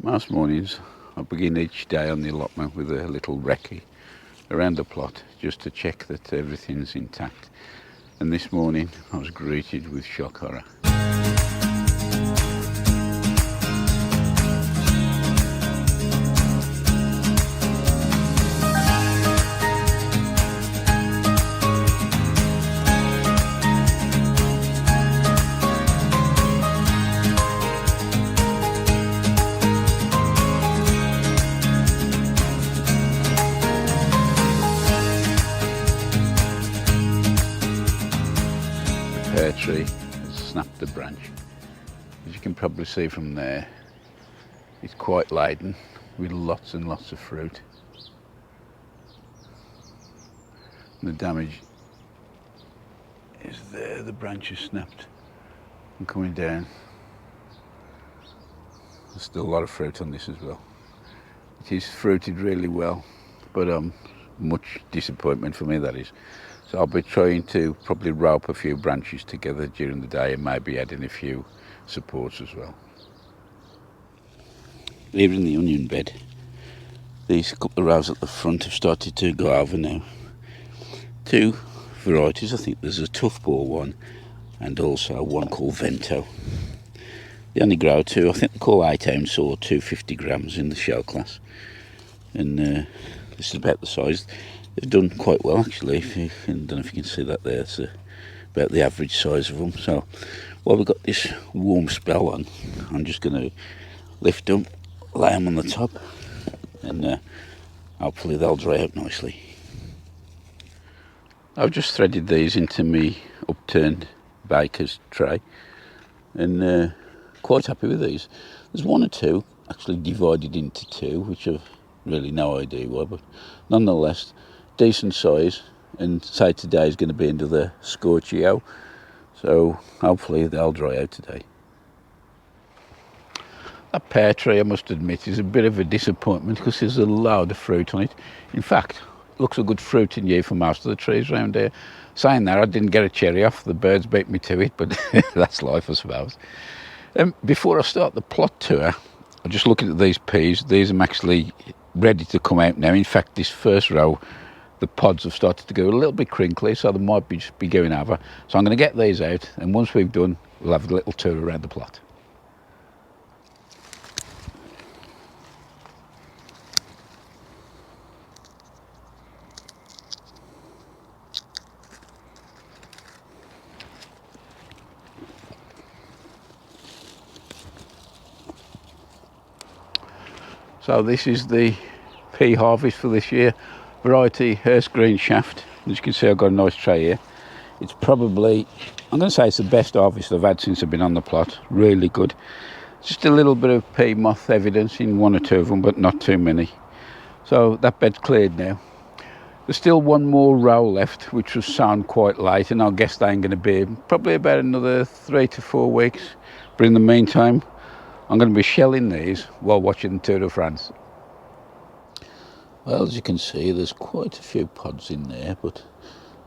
Most mornings I begin each day on the allotment with a little recce around the plot just to check that everything's intact. And this morning I was greeted with shock horror. Pear tree has snapped the branch. As you can probably see from there, it's quite laden with lots and lots of fruit. And the damage is there, the branch is snapped and coming down. There's still a lot of fruit on this as well. It is fruited really well, but much disappointment for me, that is. So I'll be trying to probably rope a few branches together during the day and maybe adding a few supports as well. Here in the onion bed, these couple of rows at the front have started to go over now. Two varieties, I think there's a tough bore one and also one called Vento. They only grow to, I think they call 8 ounce or 250 grams in the shell class. And this is about the size. They've done quite well actually. I don't know if you can see that there. It's about the average size of them. So while we've got this warm spell on, I'm just going to lift them, lay them on the top, and hopefully they'll dry out nicely. I've just threaded these into my upturned baker's tray, and quite happy with these. There's one or two actually divided into two, which I've really no idea why, but nonetheless decent size, and say today is going to be another Scorchio, so hopefully they'll dry out today. That pear tree, I must admit, is a bit of a disappointment because there's a load of fruit on it. In fact, it looks a good fruiting year for most of the trees around here. Saying that, I didn't get a cherry off, the birds beat me to it, but that's life, I suppose. Before I start the plot tour, I'm just looking at these peas. These are actually ready to come out now. In fact, this first row, the pods have started to go a little bit crinkly, so they might be going over. So I'm going to get these out, and once we've done, we'll have a little tour around the plot. So this is the pea harvest for this year. Variety Hearst Green Shaft. As you can see, I've got a nice tray here. It's probably, I'm going to say it's the best harvest I've had since I've been on the plot. Really good. Just a little bit of pea moth evidence in one or two of them, but not too many. So that bed's cleared now. There's still one more row left, which was sown quite late, and I guess they ain't going to be probably about another 3 to 4 weeks. But in the meantime, I'm going to be shelling these while watching the Tour de France. Well, as you can see, there's quite a few pods in there, but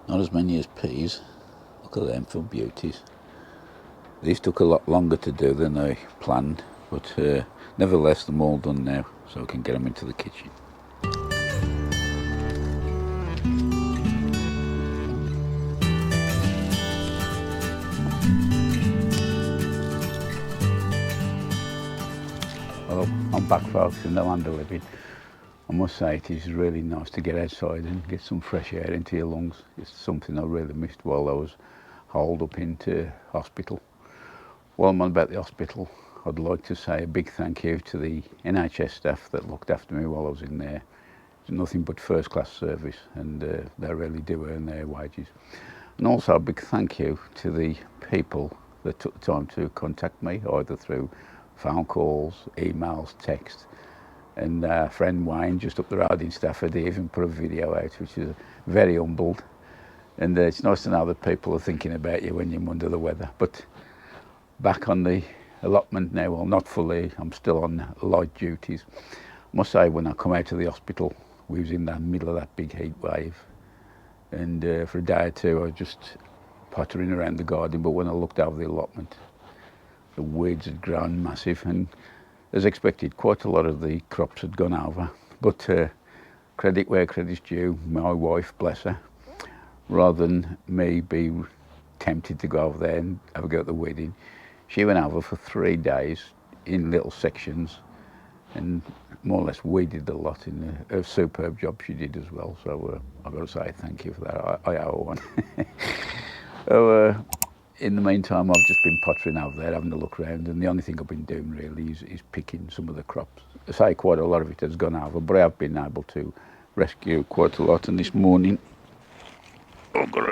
not as many as peas. Look at them for beauties. These took a lot longer to do than I planned, but nevertheless, they're all done now, so I can get them into the kitchen. Well, I'm back, folks, in the land of living. I must say it is really nice to get outside and get some fresh air into your lungs. It's something I really missed while I was holed up into hospital. While I'm on about the hospital, I'd like to say a big thank you to the NHS staff that looked after me while I was in there. It's nothing but first class service, and they really do earn their wages. And also a big thank you to the people that took the time to contact me, either through phone calls, emails, text. And our friend Wayne, just up the road in Stafford, he even put a video out, which is very humbled. And it's nice to know that people are thinking about you when you're under the weather. But back on the allotment now, well, not fully, I'm still on light duties. I must say, when I come out of the hospital, we was in the middle of that big heat wave. And for a day or two, I was just pottering around the garden. But when I looked over the allotment, the weeds had grown massive. And as expected, quite a lot of the crops had gone over, but credit where credit's due. My wife, bless her, rather than me be tempted to go over there and have a go at the weeding, she went over for 3 days in little sections and more or less weeded a lot in a superb job she did as well. So I've got to say thank you for that. I owe her one. So in the meantime, I've just been pottering over there, having a look around, and the only thing I've been doing really is picking some of the crops. I say quite a lot of it has gone over, but I have been able to rescue quite a lot. And this morning I've got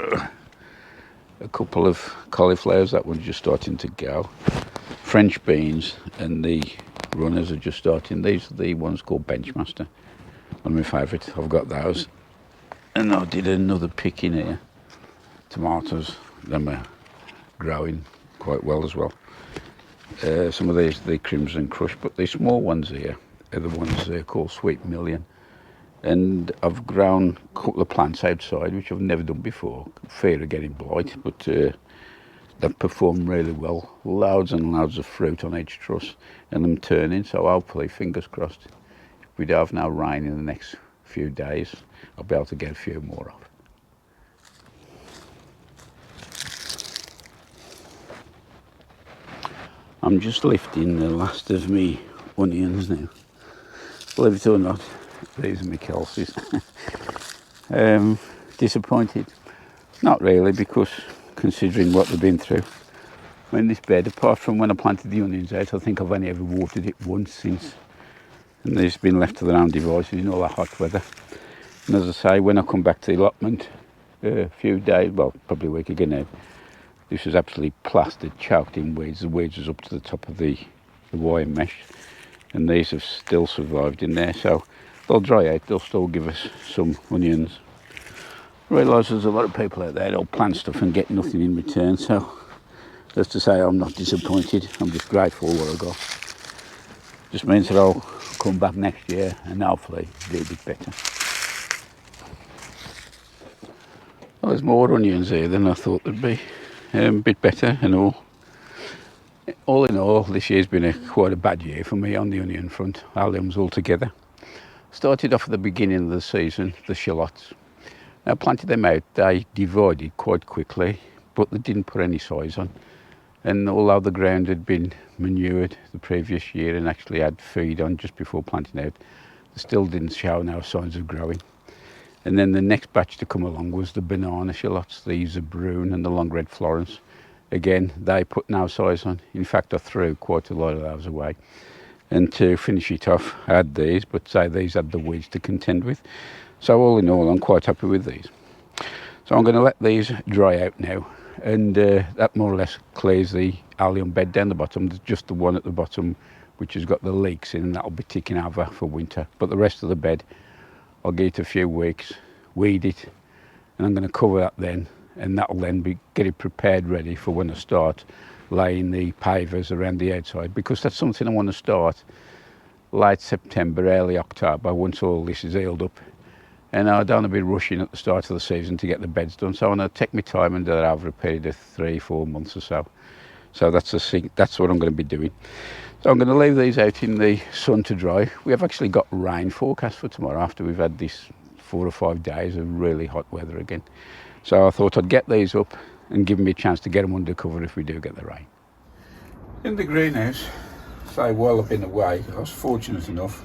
a couple of cauliflowers. That one's just starting to go. French beans and the runners are just starting. These are the ones called Benchmaster, one of my favourites. I've got those. And I did another pick in here. Tomatoes, them are growing quite well as well. Some of these are the Crimson Crush, but the small ones here are the ones they're called Sweet Million. And I've grown a couple of plants outside, which I've never done before. Fear of getting blight, but they've performed really well. Loads and loads of fruit on each truss, and them turning. So hopefully, fingers crossed, if we do have no rain in the next few days, I'll be able to get a few more off. I'm just lifting the last of me onions now. Believe it or not, these are my Kelseys. Disappointed? Not really, because considering what they've been through. I mean, this bed, apart from when I planted the onions out, I think I've only ever watered it once since. And they've been left to their own devices in all that hot weather. And as I say, when I come back to the allotment, a few days, well, probably a week ago now, this was absolutely plastered, choked in weeds. The weeds was up to the top of the wire mesh, and these have still survived in there. So they'll dry out, they'll still give us some onions. I realise there's a lot of people out there that'll plant stuff and get nothing in return. So as to say, I'm not disappointed. I'm just grateful for what I got. Just means that I'll come back next year and hopefully do a bit better. Well, there's more onions here than I thought there'd be. A bit better and all. All in all, this year's been quite a bad year for me on the onion front, alliums altogether. Started off at the beginning of the season, the shallots. I planted them out, they divided quite quickly, but they didn't put any size on. And although the ground had been manured the previous year and actually had feed on just before planting out, they still didn't show no signs of growing. And then the next batch to come along was the banana shallots, the Zabroon and the long red Florence. Again, they put no size on. In fact, I threw quite a lot of those away. And to finish it off, I had these, but say these had the weeds to contend with. So all in all, I'm quite happy with these. So I'm going to let these dry out now. And that more or less clears the allium bed down the bottom. There's just the one at the bottom which has got the leeks in, and that'll be ticking over for winter. But the rest of the bed, I'll give it a few weeks, weed it, and I'm going to cover that then, and that'll then get it prepared ready for when I start laying the pavers around the outside, because that's something I want to start late September, early October, once all this is healed up. And I don't want to be rushing at the start of the season to get the beds done, so I want to take my time and do that over a period of 3-4 months or so. So that's what I'm going to be doing. So I'm going to leave these out in the sun to dry. We have actually got rain forecast for tomorrow after we've had this 4 or 5 days of really hot weather again. So I thought I'd get these up and give me a chance to get them under cover if we do get the rain. In the greenhouse, so while I've been away, I was fortunate enough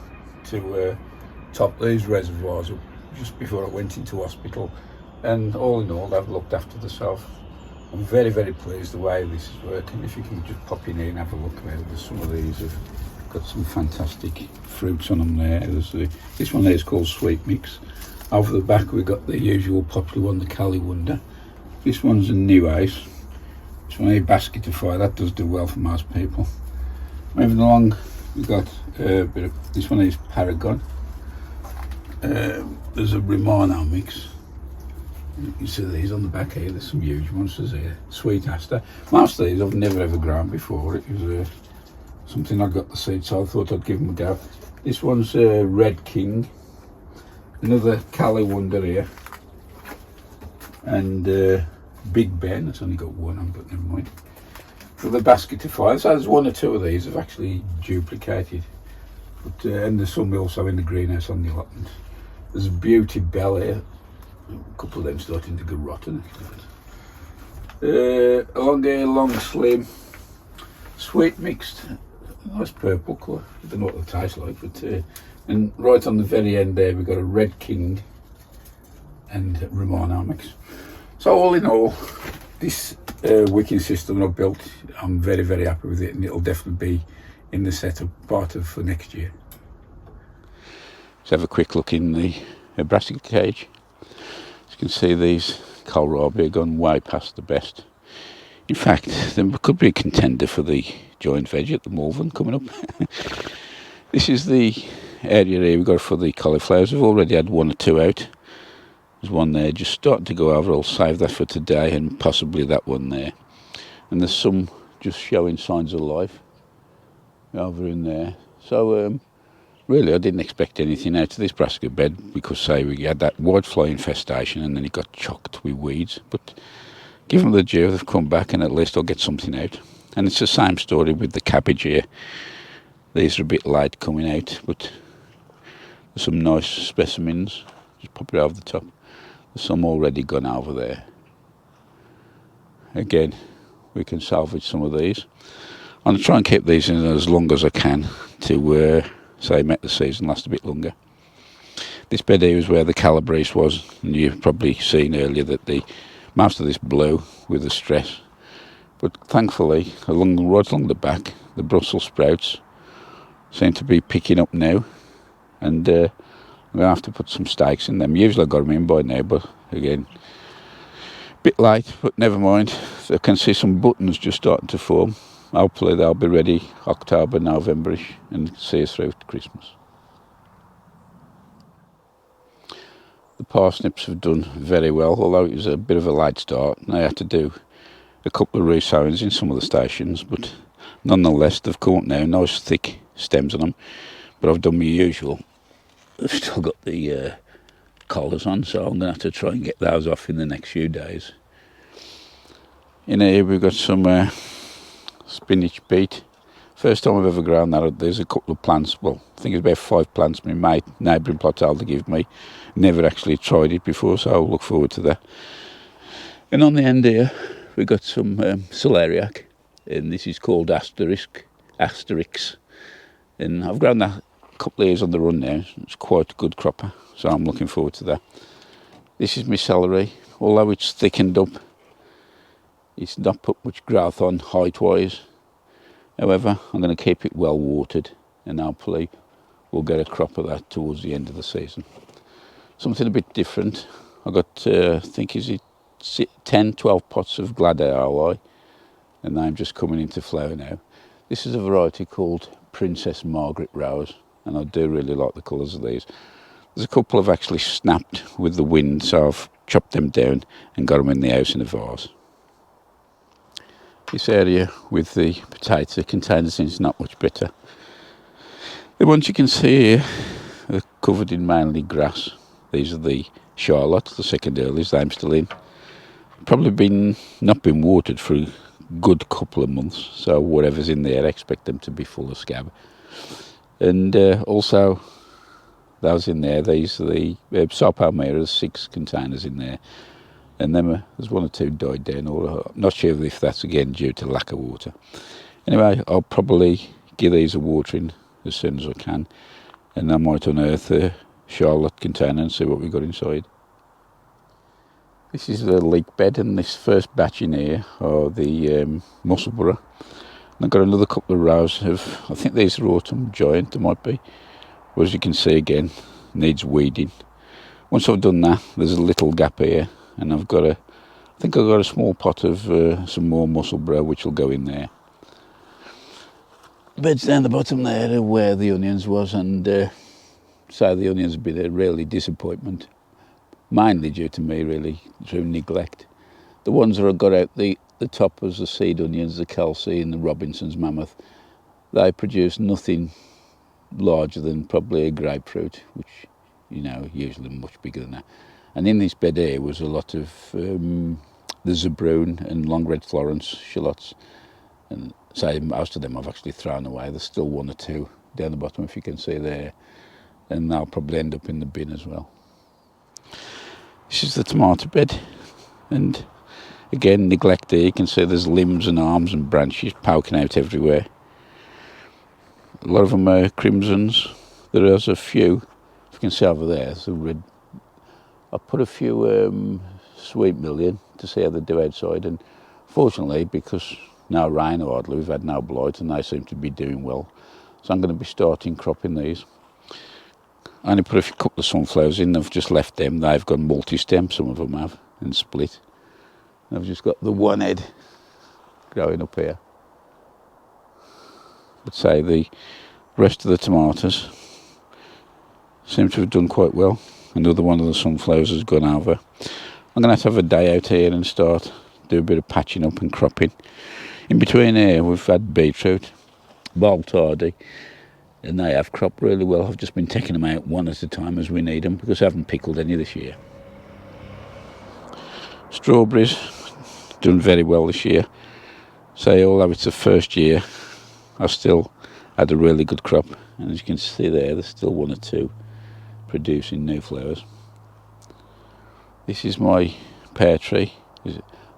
to top these reservoirs up just before I went into hospital. And all in all, they've looked after themselves. I'm very, very pleased the way this is working. If you can just pop in here and have a look there, there's some of these have got some fantastic fruits on them there. This one there is called Sweet Mix. Over the back we've got the usual popular one, the Cali Wonder. This one's a new ace. This one here, Basket of Fire, that does do well for most people. Moving along, we've got this one is Paragon. There's a Romano mix. You see these on the back here, there's some huge ones. There's here, Sweet Aster. Most of these I've never ever grown before. It was something I got the seed, so I thought I'd give them a go. This one's Red King. Another Cali Wonder here. And Big Ben, it's only got one on, but never mind. for the basket to find. So there's one or two of these I've actually duplicated. But and there's some also in the greenhouse on the allotment. There's a beauty bell here. A couple of them starting to go rotten. Along here, long slim, sweet mixed, nice purple colour. I don't know what they taste like, but and right on the very end there we've got a Red King and Romano mix. So all in all, this wicking system I've built, I'm very, very happy with it, and it'll definitely be in the setup part of for next year. Let's have a quick look in the brassica cage. As you can see, these kohlrabi are gone way past the best. In fact, there could be a contender for the joint veg at the Malvern coming up. This is the area here we've got for the cauliflowers. We've already had one or two out. There's one there just starting to go over. I'll save that for today, and possibly that one there. And there's some just showing signs of life over in there. So really I didn't expect anything out of this brassica bed, because say we had that whitefly infestation and then it got chocked with weeds. But give them the due, they've come back, and at least I'll get something out. And it's the same story with the cabbage here. These are a bit late coming out, but there's some nice specimens. Just pop it over the top. There's some already gone over there. Again, we can salvage some of these. I'm going to try and keep these in as long as I can to say make the season last a bit longer. This bed here is where the calabrese was, and you've probably seen earlier that most of this blew with the stress. But thankfully, right along the back, the Brussels sprouts seem to be picking up now, and I'm going to have to put some stakes in them. Usually I've got them in by now, but again, a bit late, but never mind. So I can see some buttons just starting to form. Hopefully they'll be ready October, November-ish, and see us through to Christmas. The parsnips have done very well, although it was a bit of a late start. I had to do a couple of resowings in some of the stations, but nonetheless they've come up now, nice thick stems on them. But I've done my usual. I've still got the collars on, so I'm going to have to try and get those off in the next few days. In here we've got some spinach beet. First time I've ever grown that. There's a couple of plants, well, I think it's about 5 plants my neighbouring plot held to give me. Never actually tried it before, so I'll look forward to that. And on the end here we've got some celeriac, and this is called Asterix. And I've grown that a couple of years on the run now. It's quite a good cropper, so I'm looking forward to that. This is my celery. Although it's thickened up, it's not put much growth on height-wise. However, I'm going to keep it well watered, and hopefully we'll get a crop of that towards the end of the season. Something a bit different. I got, I think, is it 10, 12 pots of Gladiolus, and I'm just coming into flower now. This is a variety called Princess Margaret Rose, and I do really like the colours of these. There's a couple I've actually snapped with the wind, so I've chopped them down and got them in the house in a vase. This area with the potato containers is not much better. The ones you can see here are covered in mainly grass. These are the Charlotte, the second earlies, I'm still in. Probably not been watered for a good couple of months, so whatever's in there I expect them to be full of scab. And also those in there, these are the Palmyra, 6 containers in there. And then there's 1 or 2 died down, or I'm not sure if that's again due to lack of water. Anyway, I'll probably give these a watering as soon as I can, and I might unearth a Charlotte container and see what we've got inside. This is the leek bed, and this first batch in here are the Musselburgh. And I've got another couple of rows of, I think these are autumn giant, they might be. But as you can see again, needs weeding. Once I've done that, there's a little gap here, and I think I've got a small pot of some more Musselburgh which will go in there. Beds down the bottom there are where the onions was, and so the onions have been a really disappointment, mainly due to me, really, through neglect. The ones that I got out the top was the seed onions, the Kelsey and the Robinson's Mammoth. They produce nothing larger than probably a grapefruit, which, you know, usually much bigger than that. And in this bed here was a lot of the Zabroon and long red Florence shallots. And say most of them I've actually thrown away. There's still one or two down the bottom, if you can see there, and they'll probably end up in the bin as well. This is the tomato bed, and again, neglected. You can see there's limbs and arms and branches poking out everywhere. A lot of them are crimsons. There is a few, if you can see over there, there's a red. I put a few sweet million to see how they do outside, and fortunately, because no rain hardly, we've had no blight, and they seem to be doing well. So I'm going to be starting cropping these. I only put a couple of sunflowers in. I've just left them. They've gone multi-stem, some of them have, and split. I've just got the one head growing up here. I'd say the rest of the tomatoes seem to have done quite well. Another one of the sunflowers has gone over. I'm going to have a day out here and do a bit of patching up and cropping. In between here, we've had beetroot, bulb tardy, and they have cropped really well. I've just been taking them out one at a time as we need them, because I haven't pickled any this year. Strawberries, done very well this year. So although it's the first year, I still had a really good crop. And as you can see there, there's still one or two producing new flowers. This is my pear tree.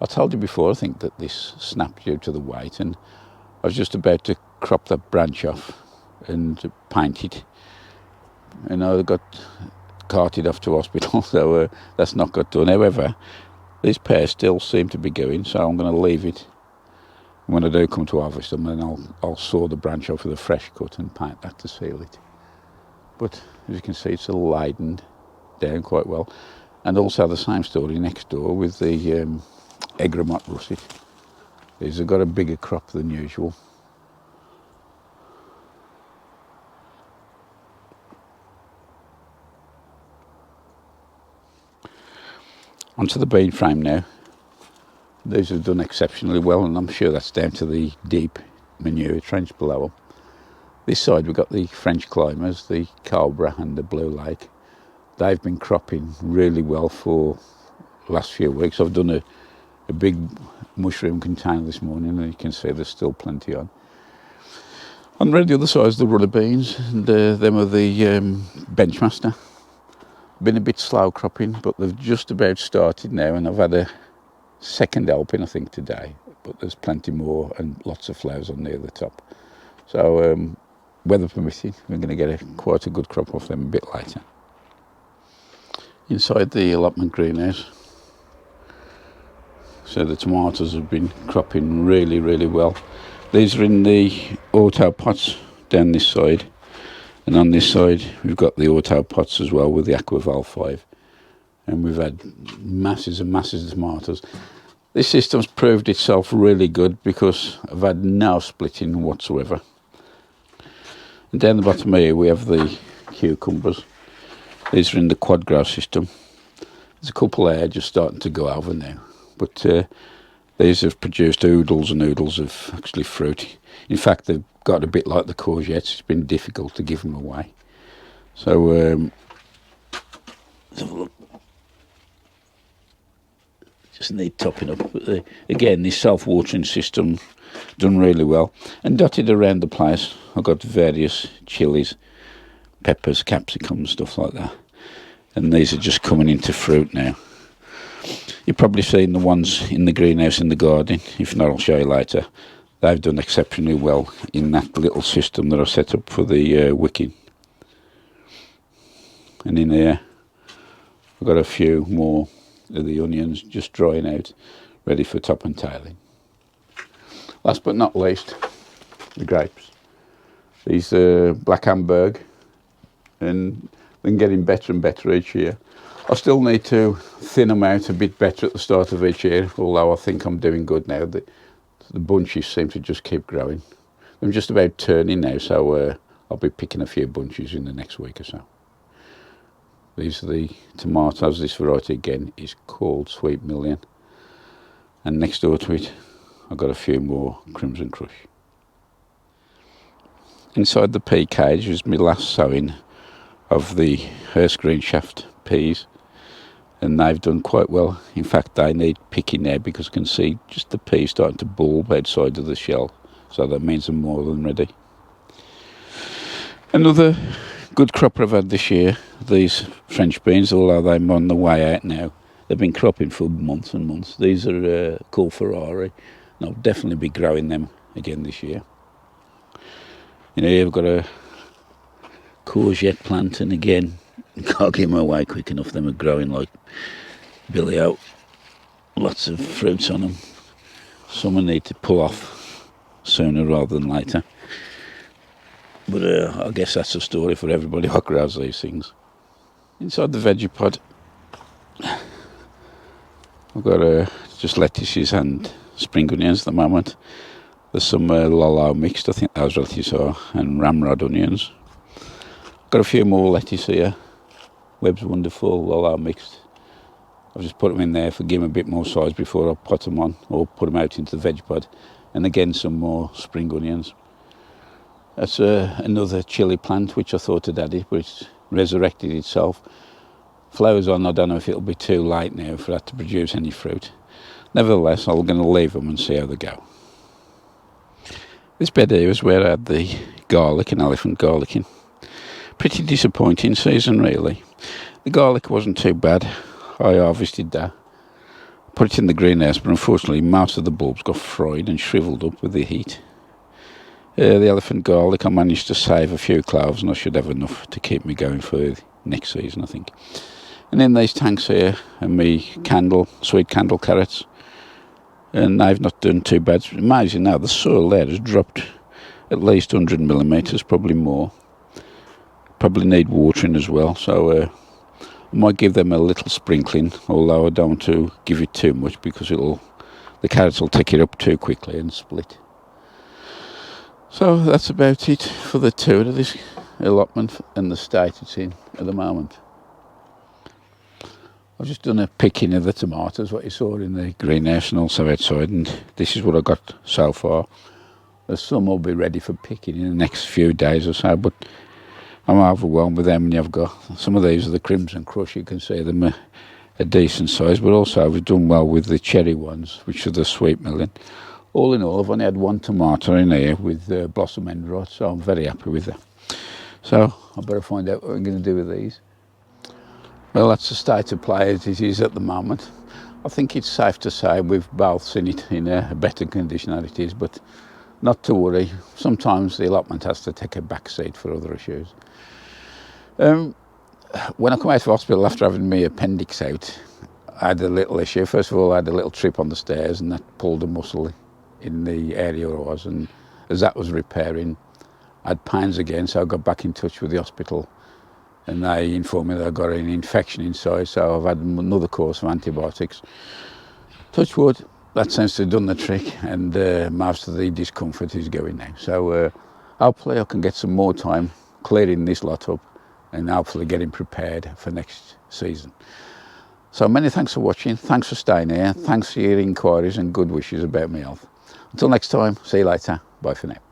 I told you before, I think, that this snapped due to the weight, and I was just about to crop that branch off and paint it. And I got carted off to hospital, so that's not got done. However, these pears still seem to be going, so I'm going to leave it. When I do come to harvest them, then I'll saw the branch off with a fresh cut and paint that to seal it. But as you can see, it's all laden down quite well. And also the same story next door with the Egramot russet. These have got a bigger crop than usual. Onto the bean frame now. These have done exceptionally well, and I'm sure that's down to the deep manure trench below them. This side we've got the French climbers, the Cobra and the Blue Lake. They've been cropping really well for the last few weeks. I've done a big mushroom container this morning, and you can see there's still plenty on. On the other side is the runner beans, and them are the Benchmaster. Been a bit slow cropping, but they've just about started now, and I've had a second helping, I think, today. But there's plenty more and lots of flowers on near the top. So weather permitting, we're going to get quite a good crop off them a bit later. Inside the allotment greenhouse, so the tomatoes have been cropping really, really well. These are in the auto pots down this side, and on this side we've got the auto pots as well with the Aquaval 5, and we've had masses and masses of tomatoes. This system's proved itself really good because I've had no splitting whatsoever. And down the bottom here we have the cucumbers. These are in the quad grow system. There's a couple there just starting to go over now, but these have produced oodles and oodles of actually fruit. In fact, they've got a bit like the courgettes. It's been difficult to give them away. So let's have a look. Just need topping up. But again, this self-watering system done really well. And dotted around the place, I've got various chilies, peppers, capsicums, stuff like that. And these are just coming into fruit now. You've probably seen the ones in the greenhouse in the garden. If not, I'll show you later. They've done exceptionally well in that little system that I set up for the wicking. And in here, I've got a few more of the onions just drying out, ready for top and tailing. Last but not least, the grapes. These are Black Hamburg, and they're getting better and better each year. I still need to thin them out a bit better at the start of each year, although I think I'm doing good now. The bunches seem to just keep growing. I'm just about turning now, so I'll be picking a few bunches in the next week or so. These are the tomatoes. This variety again is called Sweet Million. And next door to it, I've got a few more Crimson Crush. Inside the pea cage is my last sowing of the Hearst Green Shaft peas. and they've done quite well. In fact, they need picking now because you can see just the pea starting to bulb outside of the shell, so that means they're more than ready. Another good crop I've had this year, these French beans, although they're on the way out now. They've been cropping for months and months. These are called Ferrari, and I'll definitely be growing them again this year. You know, I've got a courgette plant, and again, can't get them away quick enough. Them are growing like billy out. Lots of fruits on them. Some I need to pull off sooner rather than later. But I guess that's a story for everybody who grows these things. Inside the Vegepod, I've got just lettuces and spring onions at the moment. There's some lolo mixed, I think those lettuces are, and ramrod onions. Got a few more lettuce here. Webb's Wonderful, lolo mixed. I've just put them in there for give them a bit more size before I pot them on or put them out into the Vegepod. And again, some more spring onions. That's another chilli plant which I thought I'd added, but it's resurrected itself. Flowers on, I don't know if it'll be too late now for that to produce any fruit. Nevertheless, I'm going to leave them and see how they go. This bed here is where I had the garlic and elephant garlic in. Pretty disappointing season really. The garlic wasn't too bad. I harvested that, put it in the greenhouse, but unfortunately most of the bulbs got fried and shriveled up with the heat. The elephant garlic, I managed to save a few cloves, and I should have enough to keep me going for next season, I think. And in these tanks here are me sweet candle carrots, and they've not done too bad. It's amazing now, the soil there has dropped at least 100 millimetres, probably more. Probably need watering as well, so I might give them a little sprinkling, although I don't want to give it too much because the carrots will take it up too quickly and split. So that's about it for the tour of this allotment and the state it's in at the moment. I've just done a picking of the tomatoes, what you saw in the greenhouse and also outside, and this is what I got so far. There's some will be ready for picking in the next few days or so, but I'm overwhelmed with how many I've got. Some of these are the Crimson Crush, you can see them a decent size, but also we've done well with the cherry ones, which are the sweet melon. All in all, I've only had one tomato in here with blossom end rot, so I'm very happy with that. So I better find out what I'm going to do with these. Well, that's the state of play as it is at the moment. I think it's safe to say we've both seen it in a better condition than it is, but not to worry. Sometimes the allotment has to take a back seat for other issues. When I come out of hospital after having my appendix out, I had a little issue. First of all, I had a little trip on the stairs and that pulled a muscle in the area I was, and as that was repairing, I had pains again, so I got back in touch with the hospital and they informed me that I got an infection inside, so I've had another course of antibiotics. Touch wood, that seems to have done the trick, and most of the discomfort is going now. So hopefully I can get some more time clearing this lot up and hopefully getting prepared for next season. So many thanks for watching, thanks for staying here, thanks for your inquiries and good wishes about my health. Until next time, see you later, bye for now.